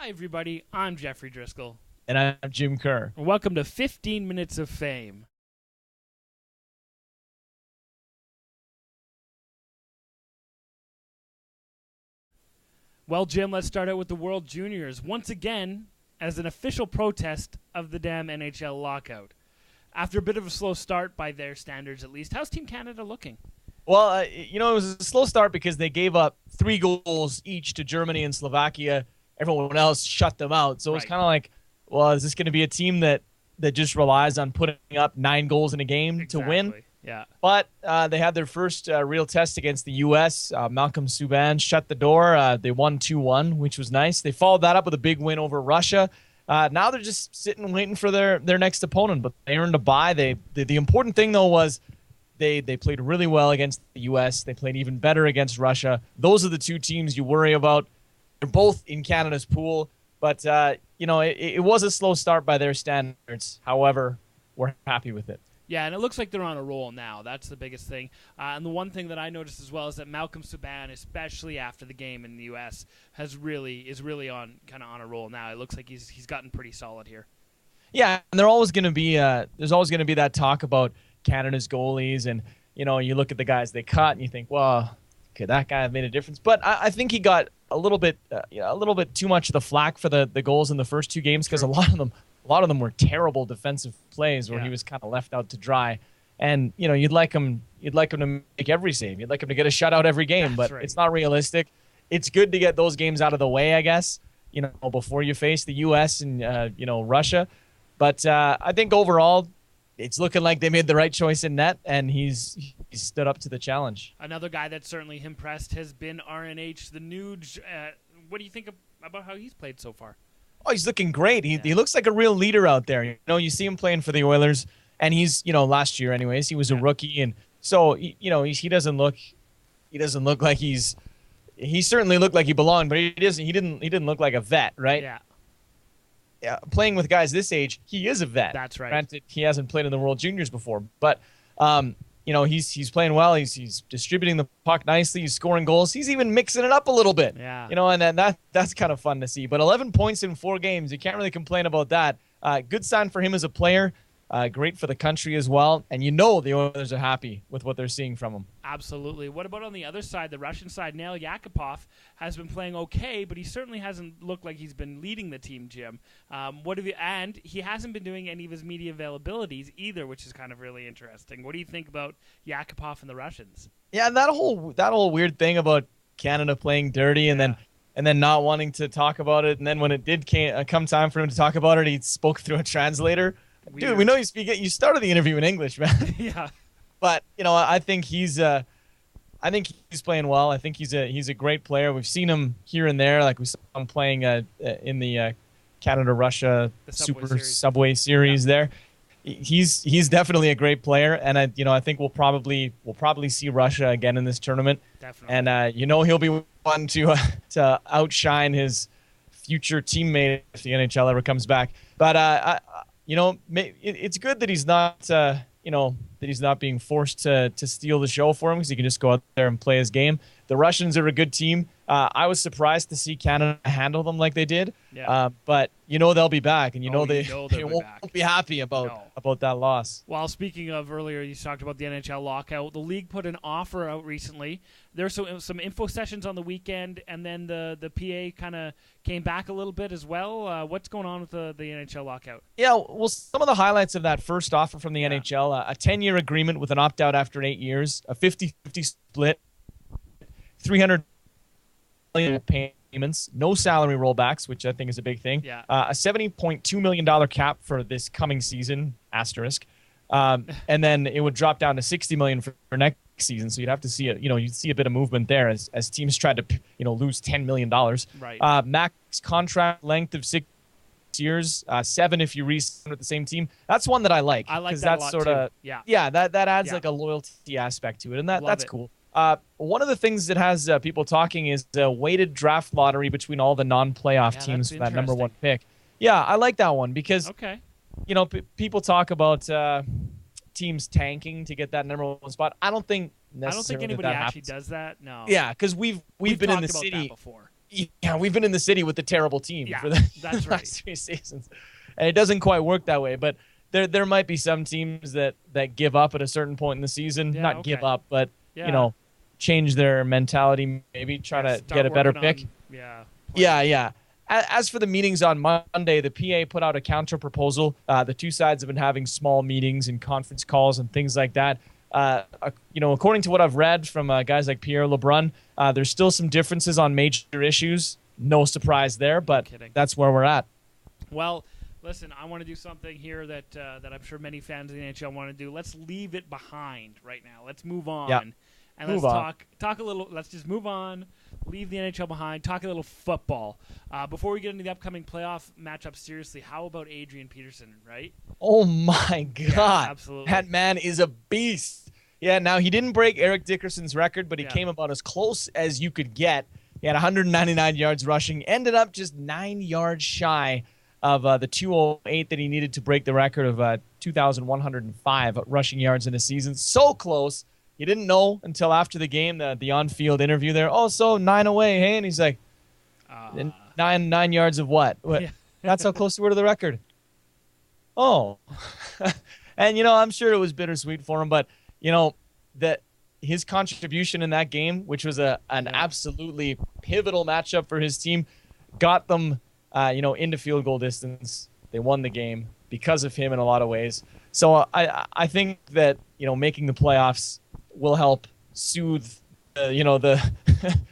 Hi, everybody. I'm Jeffrey Driscoll. And I'm Jim Kerr. Welcome to 15 Minutes of Fame. Well, Jim, let's start out with the World Juniors. Once again, as an official protest of the damn NHL lockout. After a bit of a slow start, by their standards at least, how's Team Canada looking? Well, it was a slow start because they gave up 3 goals each to Germany and Slovakia. Everyone else shut them out. So it was kind of like, well, is this going to be a team that just relies on putting up 9 goals in a game to win? Yeah. But they had their first real test against the U.S. Malcolm Subban shut the door. They won 2-1, which was nice. They followed that up with a big win over Russia. Now they're just sitting waiting for their next opponent, but they earned a bye. The important thing, though, was they played really well against the U.S. They played even better against Russia. Those are the 2 teams you worry about. They're both in Canada's pool, but it was a slow start by their standards. However, we're happy with it. Yeah, and it looks like they're on a roll now. That's the biggest thing. And the one thing that I noticed as well is that Malcolm Subban, especially after the game in the U.S., is really on a roll now. It looks like he's gotten pretty solid here. Yeah, and there's always going to be that talk about Canada's goalies, and you look at the guys they cut and you think, well, could that guy have made a difference? But I think he got a little bit too much of the flack for the goals in the first 2 games because a lot of them were terrible defensive plays where he was kind of left out to dry. And you'd like him to make every save. You'd like him to get a shutout every game, but it's not realistic. It's good to get those games out of the way, I guess, before you face the US and Russia. But I think overall it's looking like they made the right choice in net, and he's stood up to the challenge. Another guy that certainly impressed has been RNH, the Nuge. What do you think about how he's played so far? Oh, he's looking great. He looks like a real leader out there. You see him playing for the Oilers, and he's last year anyways, he was a rookie, and so he doesn't look like he certainly looked like he belonged, but he didn't look like a vet, right? Yeah, playing with guys this age, he is a vet. That's right. Granted, he hasn't played in the World Juniors before, but he's playing well. He's distributing the puck nicely. He's scoring goals. He's even mixing it up a little bit. Yeah. And that's kind of fun to see. But 11 points in 4 games, you can't really complain about that. Good sign for him as a player. Great for the country as well. And the Oilers are happy with what they're seeing from him. Absolutely. What about on the other side, the Russian side? Nail Yakupov has been playing okay, but he certainly hasn't looked like he's been leading the team, Jim. And he hasn't been doing any of his media availabilities either, which is kind of really interesting. What do you think about Yakupov and the Russians? Yeah, that whole weird thing about Canada playing dirty and then not wanting to talk about it, and then when it did come time for him to talk about it, he spoke through a translator. Weird. Dude, we know you speak it. You started the interview in English, man. Yeah. But I think he's playing well. I think he's a great player. We've seen him here and there, like we saw him playing in the Canada-Russia Subway Series there. He's definitely a great player, and I think we'll probably see Russia again in this tournament. Definitely. And he'll be one to outshine his future teammate if the NHL ever comes back. But it's good that he's not being forced to steal the show for him, because he can just go out there and play his game. The Russians are a good team. I was surprised to see Canada handle them like they did. Yeah. But they'll be back, and they won't back. be happy about that loss. Well, speaking of earlier, you talked about the NHL lockout. The league put an offer out recently. There's some info sessions on the weekend, and then the PA kind of came back a little bit as well. What's going on with the NHL lockout? Yeah, well, some of the highlights of that first offer from the NHL, a 10-year agreement with an opt-out after 8 years, a 50-50 split, $300 million payments, no salary rollbacks, which I think is a big thing. Yeah. A $70.2 million cap for this coming season, asterisk. And then it would drop down to $60 million for next season. So you'd have to see you'd see a bit of movement there as teams tried to lose $10 million. Right. Max contract length of 6 years, 7 if you re-sign with the same team. That's one that I like. I like that that's a lot sort of too. that adds like a loyalty aspect to it, and that's cool. One of the things that has people talking is a weighted draft lottery between all the non-playoff teams for that number 1 pick. Yeah, I like that one because people talk about teams tanking to get that number 1 spot. I don't think anybody actually does that. No. Yeah, because we've been in the city before. Yeah, we've been in the city with the terrible team for the that's right. last 3 seasons. And it doesn't quite work that way. But there might be some teams that give up at a certain point in the season. Not give up, but, change their mentality, maybe try to get a better pick. Yeah. As for the meetings on Monday, the PA put out a counter proposal. The two sides have been having small meetings and conference calls and things like that. According to what I've read from guys like Pierre LeBrun, there's still some differences on major issues. No surprise there, but that's where we're at. Well, listen, I want to do something here that I'm sure many fans of the NHL want to do. Let's leave it behind right now. Let's move on. Yeah. And let's talk a little. Let's just move on, leave the NHL behind, talk a little football. Before we get into the upcoming playoff matchup, seriously, how about Adrian Peterson, right? Oh, my God. Yeah, absolutely. That man is a beast. Yeah, now he didn't break Eric Dickerson's record, but he came about as close as you could get. He had 199 yards rushing, ended up just 9 yards shy of the 208 that he needed to break the record of 2,105 rushing yards in a season. So close. He didn't know until after the game, the on-field interview there. Oh, so 9 away, hey? And he's like, nine yards of what? Yeah. That's how close we were to the record. Oh. And, I'm sure it was bittersweet for him, but, that his contribution in that game, which was an absolutely pivotal matchup for his team, got them, into field goal distance. They won the game because of him in a lot of ways. So I think that, making the playoffs will help soothe, the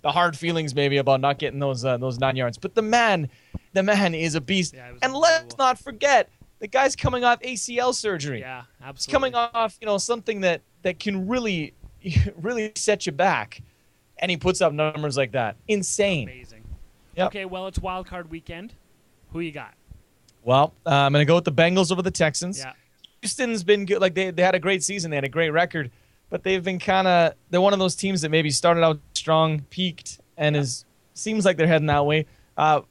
the hard feelings maybe about not getting those 9 yards. But the man is a beast. Yeah, and let's not forget, the guy's coming off ACL surgery. Yeah, absolutely. He's coming off, something that can really, really set you back. And he puts up numbers like that. Insane. Amazing. Yep. Okay, well, it's Wildcard Weekend. Who you got? Well, I'm going to go with the Bengals over the Texans. Yeah. Houston's been good. Like, they had a great season. They had a great record. But they've been they're one of those teams that maybe started out strong, peaked, and seems like they're heading that way.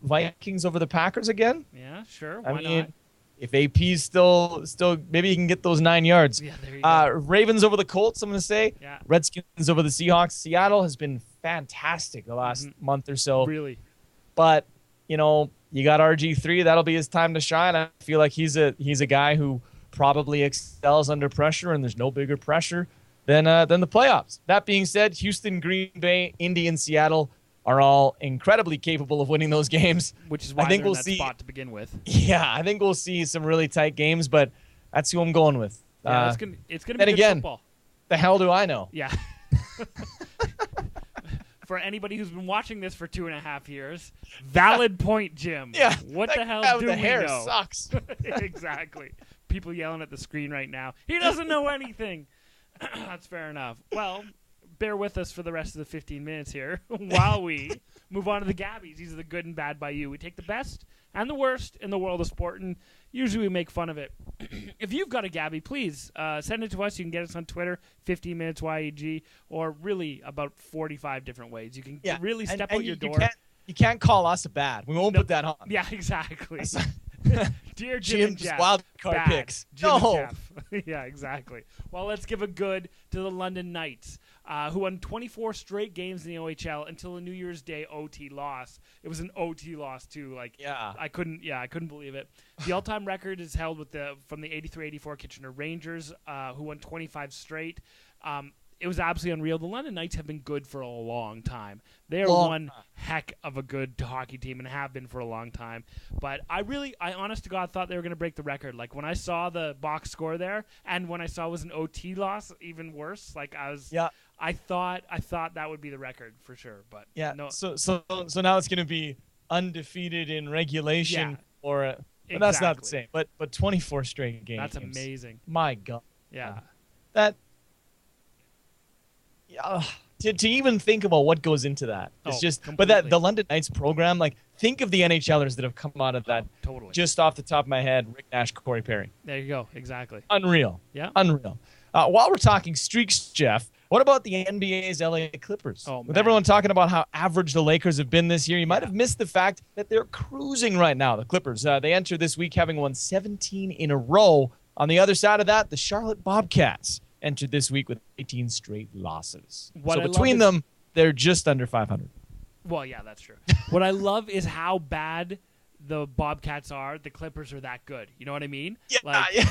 Vikings over the Packers again? Yeah, sure. Why not? If AP's still maybe he can get those 9 yards. Yeah, there you go. Ravens over the Colts, I'm going to say. Yeah. Redskins over the Seahawks. Seattle has been fantastic the last month or so. Really. But, you got RG3. That'll be his time to shine. I feel like he's a guy who probably excels under pressure, and there's no bigger pressure than the playoffs. That being said, Houston, Green Bay, Indy, and Seattle are all incredibly capable of winning those games. Which is why they're in that spot to begin with. Yeah, I think we'll see some really tight games, but that's who I'm going with. Yeah, it's gonna be good football. The hell do I know? Yeah. For anybody who's been watching this for 2.5 years, valid point, Jim. Yeah. What the hell do we hair know? Sucks. Exactly. People yelling at the screen right now. He doesn't know anything. That's fair enough. Well, bear with us for the rest of the 15 minutes here while we move on to the GABBYs. These are the good and bad by you. We take the best and the worst in the world of sport, and usually we make fun of it. If you've got a GABBY, please send it to us. You can get us on Twitter, 15 minutes YEG, or really about 45 different ways. You can really step out your door. You can't call us a bad. We won't put that on. Yeah, exactly. Dear Jim and Jeff. Wildcard picks. Jim and Jeff. Yeah, exactly. Well, let's give a good to the London Knights, who won 24 straight games in the OHL until a New Year's Day OT loss. It was an OT loss too. I couldn't believe it. The all-time record is held from the 83-84 Kitchener Rangers, who won 25 straight. It was absolutely unreal. The London Knights have been good for a long time. They are one heck of a good hockey team and have been for a long time. But I honest to God, thought they were going to break the record. Like, when I saw the box score there, and when I saw it was an OT loss, even worse. I thought that would be the record for sure. But no. So now it's going to be undefeated in regulation, but that's not the same. But 24 straight games. That's amazing. My God. Yeah. To even think about what goes into that, it's just. Completely. But the London Knights program, like, think of the NHLers that have come out of that. Totally. Just off the top of my head, Rick Nash, Corey Perry. There you go. Exactly. Unreal. Yeah. Unreal. While we're talking streaks, Jeff, what about the NBA's LA Clippers? With everyone talking about how average the Lakers have been this year, you might have missed the fact that they're cruising right now. The Clippers. They enter this week having won 17 in a row. On the other side of that, the Charlotte Bobcats entered this week with 18 straight losses. So between them, they're just under 500. Well, yeah, that's true. What I love is how bad the Bobcats are. The Clippers are that good. You know what I mean? Yeah, Like, yeah.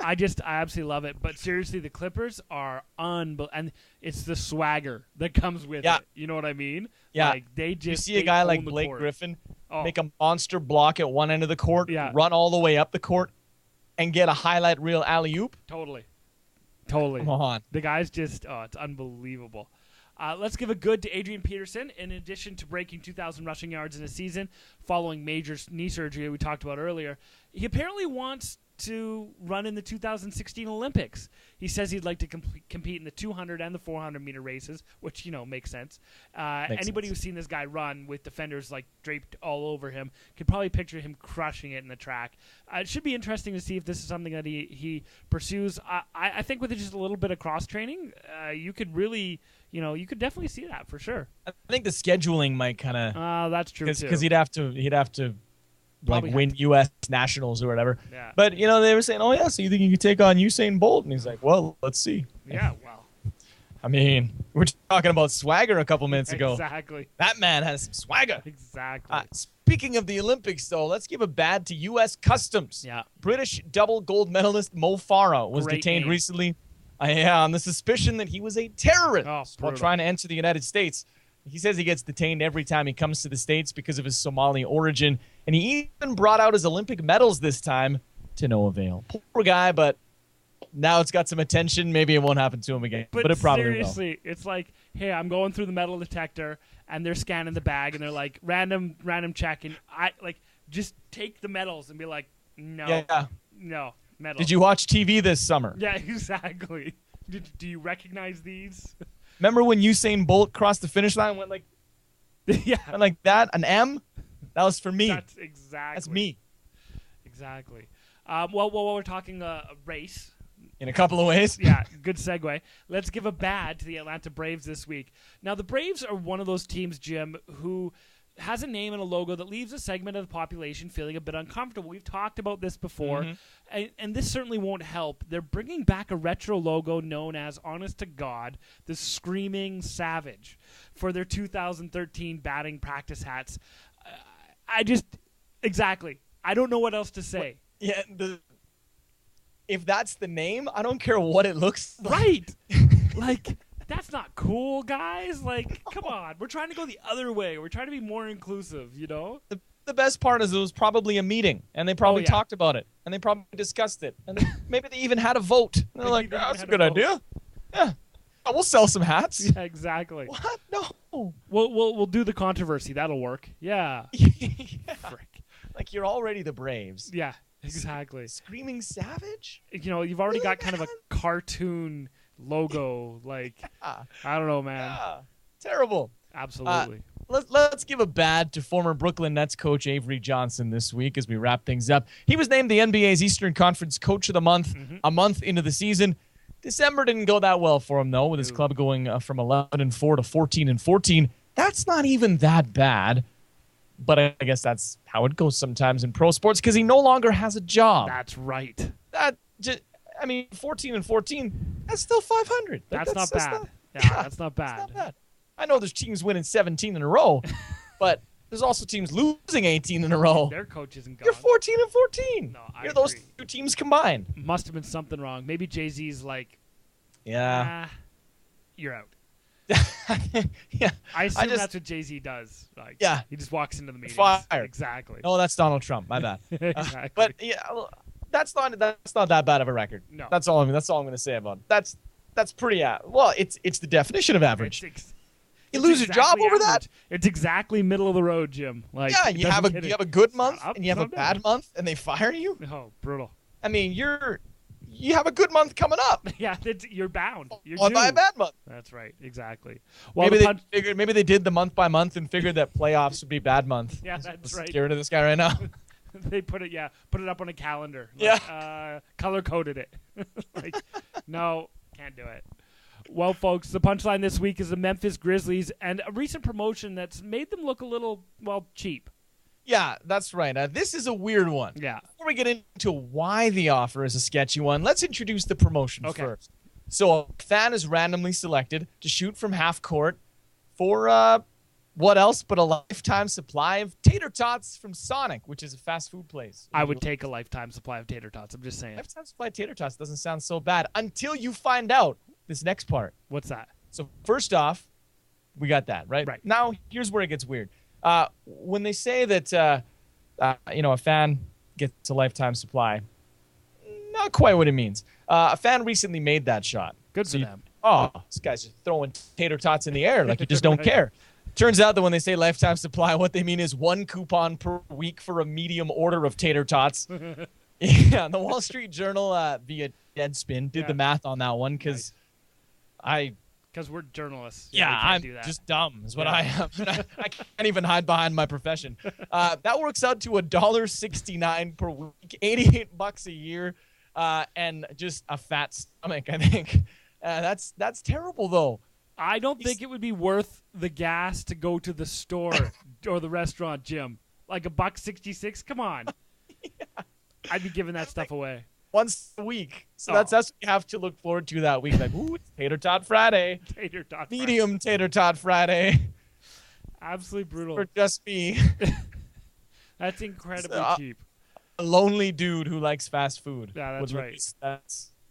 I absolutely love it. But seriously, the Clippers are unbelievable. And it's the swagger that comes with it. You know what I mean? Yeah. Like, they just You see a guy like own the Blake court. Griffin Oh. make a monster block at one end of the court, Yeah. run all the way up the court, and get a highlight reel alley-oop? Totally. Come on. The guy's just, it's unbelievable. Let's give a good to Adrian Peterson. In addition to breaking 2,000 rushing yards in a season following major knee surgery we talked about earlier, he apparently wants to run in the 2016 Olympics. He says he'd like to compete in the 200 and the 400 meter races, which, makes sense. Anybody who's seen this guy run with defenders like draped all over him could probably picture him crushing it in the track. It should be interesting to see if this is something that he pursues. I think with just a little bit of cross training, you could really, you could definitely see that for sure. I think the scheduling might kind of that's true too. because he'd have to like win U.S. nationals or whatever. Yeah. But they were saying, "Oh yeah, so you think you could take on Usain Bolt?" And he's like, "Well, let's see." Yeah, well. I mean, we're talking about swagger a couple minutes ago. Exactly. That man has some swagger. Exactly. Speaking of the Olympics, though, let's give a bad to U.S. Customs. Yeah. British double gold medalist Mo Farah was Great detained name. recently on the suspicion that he was a terrorist while brutal. trying to enter the United States. He says he gets detained every time he comes to the States because of his Somali origin, and he even brought out his Olympic medals this time to no avail. Poor guy, but now it's got some attention. Maybe it won't happen to him again, but it probably seriously, it's like, hey, I'm going through the metal detector, and they're scanning the bag, and they're like, random check, and I just take the medals and be like, no, no medals. Did you watch TV this summer? Yeah, exactly. Do you recognize these? Remember when Usain Bolt crossed the finish line and went like, yeah, went like that? An M? That was for me. That's exactly. That's me. Exactly. Well, we're talking a race. In a couple of ways. Yeah, good segue. Let's give a bad to the Atlanta Braves this week. Now, the Braves are one of those teams, Jim, who has a name and a logo that leaves a segment of the population feeling a bit uncomfortable. We've talked about this before, and this certainly won't help. They're bringing back a retro logo known as, honest to God, the Screaming Savage for their 2013 batting practice hats. Exactly. I don't know what else to say. Yeah, if that's the name, I don't care what it looks like. Right. Like, that's not cool, guys. Like, come on. We're trying to go the other way. We're trying to be more inclusive, The best part is it was probably a meeting, and they probably talked about it, and they probably discussed it, and maybe they even had a vote. And they're like, that's a good idea. Yeah. Oh, we'll sell some hats. Yeah, exactly. What? No. We'll do the controversy. That'll work. Yeah. Yeah. Frick. Like, you're already the Braves. Yeah, exactly. Screaming Savage? You've already got kind of a cartoon logo. Like, I don't know, man. Yeah. Terrible. Absolutely. Let's give a bad to former Brooklyn Nets coach Avery Johnson this week as we wrap things up. He was named the NBA's Eastern Conference Coach of the Month a month into the season. December didn't go that well for him, though, with his club going from 11-4 to 14-14. That's not even that bad, but I guess that's how it goes sometimes in pro sports because he no longer has a job. That's right. 14-14, that's still 500. That's not bad. That's not bad. That's not bad. I know there's teams winning 17 in a row, but there's also teams losing 18 in a row. Their coach isn't gone. You're 14-14. No, You're those two teams combined. Must have been something wrong. Maybe Jay-Z's like, you're out. Yeah. I assume that's what Jay-Z does. Like, yeah. He just walks into the meetings. Fired. Exactly. Oh, that's Donald Trump. My bad. Exactly. But yeah, that's not that bad of a record. No. That's all I'm going to say about it. That's pretty well, it's the definition of average. You lose your job over that? It's exactly middle of the road, Jim. Like, yeah, you have a good month and you have a bad month and they fire you? Oh, brutal. I mean, you have a good month coming up. Yeah, you're bound. You're due by a bad month. That's right. Exactly. Well, maybe they did the month by month and figured that playoffs would be bad month. Yeah, that's right. Get rid of this guy right now. They put it up on a calendar. Yeah. Color coded it. Like, no, can't do it. Well, folks, the punchline this week is the Memphis Grizzlies and a recent promotion that's made them look a little, cheap. Yeah, that's right. This is a weird one. Yeah. Before we get into why the offer is a sketchy one, let's introduce the promotion first. So a fan is randomly selected to shoot from half court for what else but a lifetime supply of tater tots from Sonic, which is a fast food place. I would take a lifetime supply of tater tots. I'm just saying. Lifetime supply of tater tots doesn't sound so bad until you find out this next part. What's that? So first off, we got that, right? Right. Now, here's where it gets weird. When they say that, a fan gets a lifetime supply, not quite what it means. A fan recently made that shot. Good for them. This guy's just throwing tater tots in the air like you just don't care. Turns out that when they say lifetime supply, what they mean is 1 coupon per week for a medium order of tater tots. Yeah, the Wall Street Journal via Deadspin did the math on that one because Because we're journalists. I'm do that. just dumb is what I am. I can't even hide behind my profession. That works out to $1.69 per week, $88 a year, and just a fat stomach, I think. That's terrible, though. I don't think it would be worth the gas to go to the store or the restaurant, Jim. Like $1.66? Come on. Yeah. I'd be giving that stuff away. Once a week. So that's what you have to look forward to that week. Like, ooh, it's Tater Tot Friday. Tater Tot Medium Friday. Tater Tot Friday. Absolutely brutal. For just me. That's incredibly cheap. A lonely dude who likes fast food. Yeah, that's right.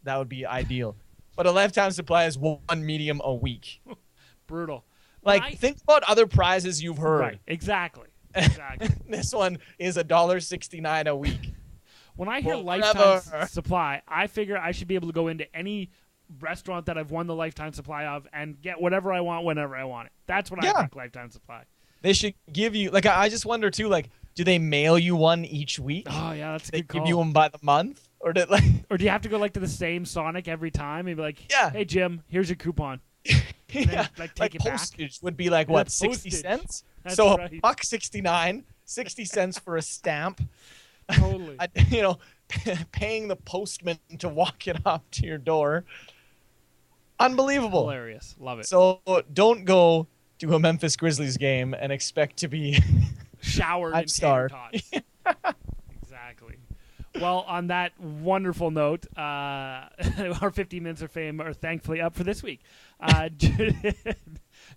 That would be ideal. But a lifetime supply is 1 medium a week. Brutal. Think about other prizes you've heard. Right, exactly. This one is $1.69 a week. When I hear lifetime supply, I figure I should be able to go into any restaurant that I've won the lifetime supply of and get whatever I want whenever I want it. That's what I think lifetime supply. They should give you, I just wonder too, do they mail you one each week? Oh, yeah, that's a good call. They give you them by the month? Or do you have to go to the same Sonic every time and be like, hey, Jim, here's your coupon. Yeah, then, take it postage back. Would be what, 60 cents? That's so right. $1.69, 60 cents for a stamp. Totally. Paying the postman to walk it off to your door. Unbelievable. Hilarious. Love it. So don't go to a Memphis Grizzlies game and expect to be showered in tater tots. Exactly. Well, on that wonderful note, our 15 minutes of fame are thankfully up for this week.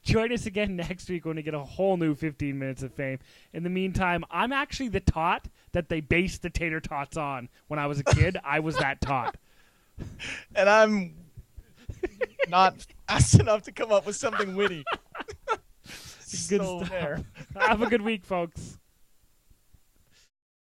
Join us again next week when we get a whole new 15 minutes of fame. In the meantime, I'm actually the tot that they based the tater tots on. When I was a kid, I was that tot. And I'm not fast enough to come up with something witty. Good stuff. Have a good week, folks.